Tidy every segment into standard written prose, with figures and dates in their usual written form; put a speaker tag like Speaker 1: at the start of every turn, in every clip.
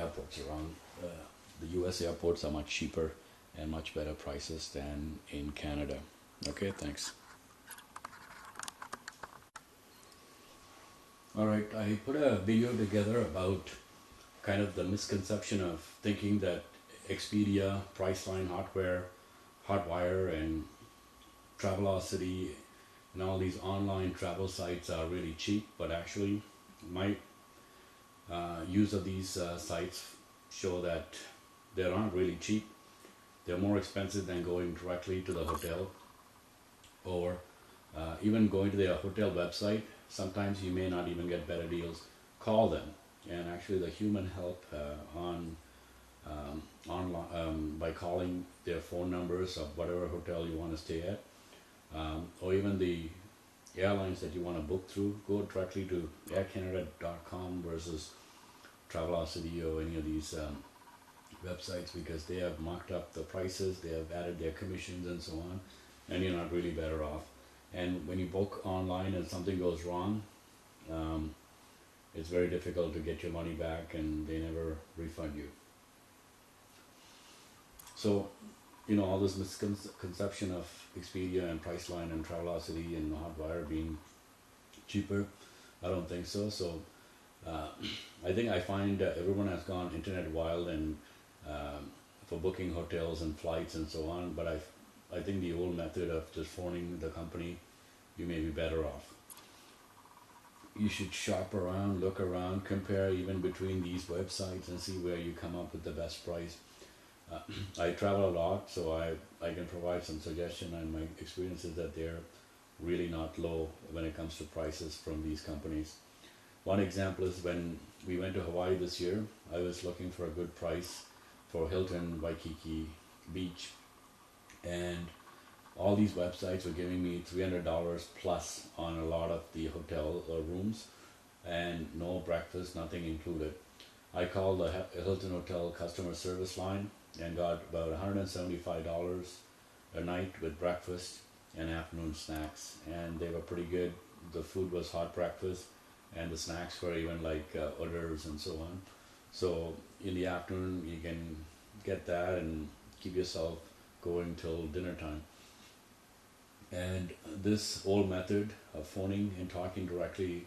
Speaker 1: airports around the US airports are much cheaper and much better prices than in Canada. Okay, thanks. All right, I put a video together about kind of the misconception of thinking that Expedia, Priceline, Hotwire, and Travelocity, and all these online travel sites are really cheap, but actually, my use of these sites show that they aren't really cheap. They're more expensive than going directly to the hotel or even going to their hotel website. Sometimes you may not even get better deals. Call them, and actually, the human help online by calling their phone numbers of whatever hotel you want to stay at, or even the airlines that you want to book through. Go directly to aircanada.com versus Travelocity or any of these websites, because they have marked up the prices, they have added their commissions and so on, and you're not really better off. And when you book online and something goes wrong, it's very difficult to get your money back, and they never refund you. So, all this misconception of Expedia and Priceline and Travelocity and Hotwire being cheaper, I don't think so. So, I find everyone has gone internet wild and for booking hotels and flights and so on. But I think the old method of just phoning the company, you may be better off. You should shop around, look around, compare even between these websites and see where you come up with the best price. I travel a lot, so I can provide some suggestion, and my experience is that they're really not low when it comes to prices from these companies. One example is when we went to Hawaii this year, I was looking for a good price for Hilton Waikiki Beach, and all these websites were giving me $300 plus on a lot of the hotel rooms, and no breakfast, nothing included. I called the Hilton Hotel customer service line and got about $175 a night with breakfast and afternoon snacks, and they were pretty good. The food was hot breakfast, and the snacks were even like hors d'oeuvres and so on. So in the afternoon you can get that and keep yourself going till dinner time. And this old method of phoning and talking directly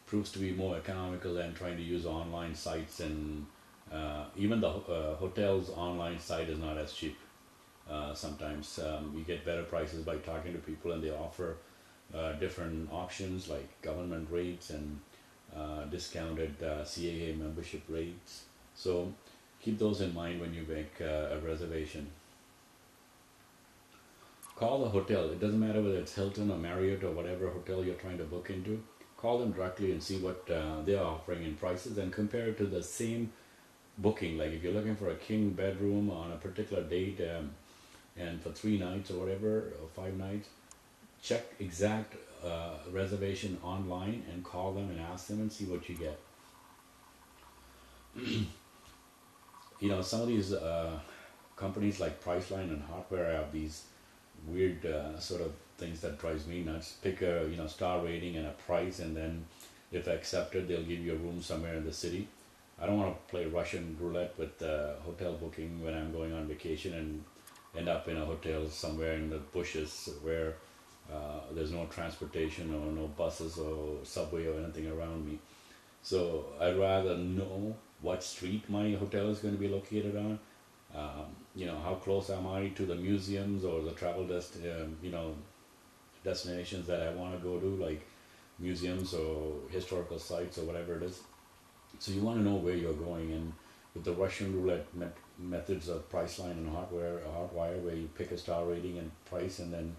Speaker 1: proves to be more economical than trying to use online sites, and even the hotel's online site is not as cheap. Sometimes you get better prices by talking to people, and they offer different options like government rates and discounted CAA membership rates. So keep those in mind when you make a reservation. Call the hotel. It doesn't matter whether it's Hilton or Marriott or whatever hotel you're trying to book into. Call them directly and see what they're offering in prices, and compare it to the same booking. Like if you're looking for a king bedroom on a particular date and for 3 nights or whatever, or 5 nights, check exact reservation online and call them and ask them and see what you get. Some of these companies like Priceline and Hotwire have these weird sort of things that drives me nuts. Pick a star rating and a price, and then if accepted, they'll give you a room somewhere in the city. I don't want to play Russian roulette with hotel booking when I'm going on vacation and end up in a hotel somewhere in the bushes where there's no transportation or no buses or subway or anything around me. So I'd rather know what street my hotel is going to be located on. How close am I to the museums or the travel destinations that I want to go to, like museums or historical sites or whatever it is. So you want to know where you're going, and with the Russian roulette methods of Priceline and Hotwire, where you pick a star rating and price, and then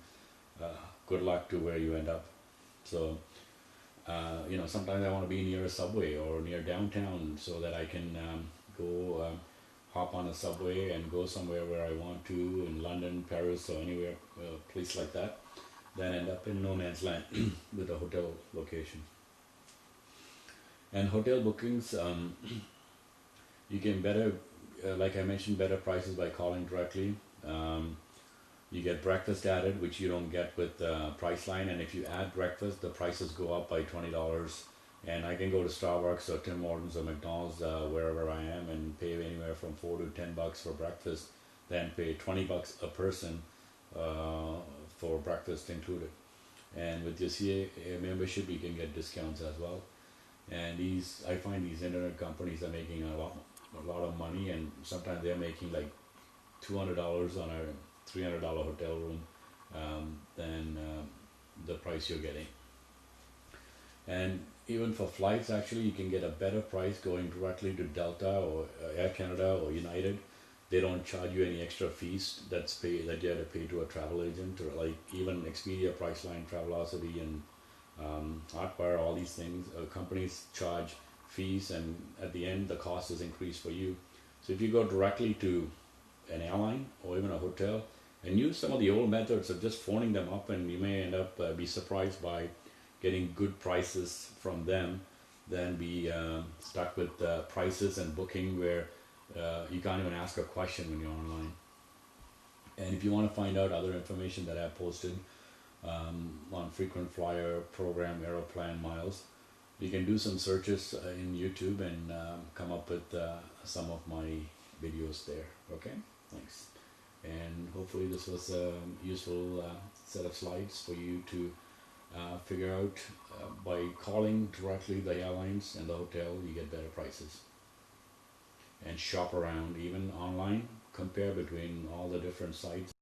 Speaker 1: good luck to where you end up. So sometimes I want to be near a subway or near downtown so that I can go hop on a subway and go somewhere where I want to, in London, Paris, or anywhere, place like that, then end up in no man's land with a hotel location. And hotel bookings, you can better, like I mentioned, better prices by calling directly. You get breakfast added, which you don't get with Priceline, and if you add breakfast, the prices go up by $20. And I can go to Starbucks or Tim Hortons or McDonald's wherever I am and pay anywhere from $4 to $10 for breakfast, then pay $20 a person uh, for breakfast included. And with your CA membership, you can get discounts as well. And I find these internet companies are making a lot of money, and sometimes they're making like $200 on a $300 hotel room than the price you're getting. And even for flights, actually, you can get a better price going directly to Delta or Air Canada or United. They don't charge you any extra fees that you have to pay to a travel agent, or like even Expedia, Priceline, Travelocity, and Hotwire. All these things, companies charge fees, and at the end, the cost is increased for you. So if you go directly to an airline or even a hotel and use some of the old methods of just phoning them up, and you may end up be surprised by getting good prices from them, than be stuck with prices and booking where you can't even ask a question when you're online. And if you want to find out other information that I posted on frequent flyer program aeroplan miles, you can do some searches in YouTube and come up with some of my videos there. Okay, thanks. And hopefully this was a useful set of slides for you to figure out by calling directly the airlines and the hotel. You get better prices. And shop around, even online, compare between all the different sites.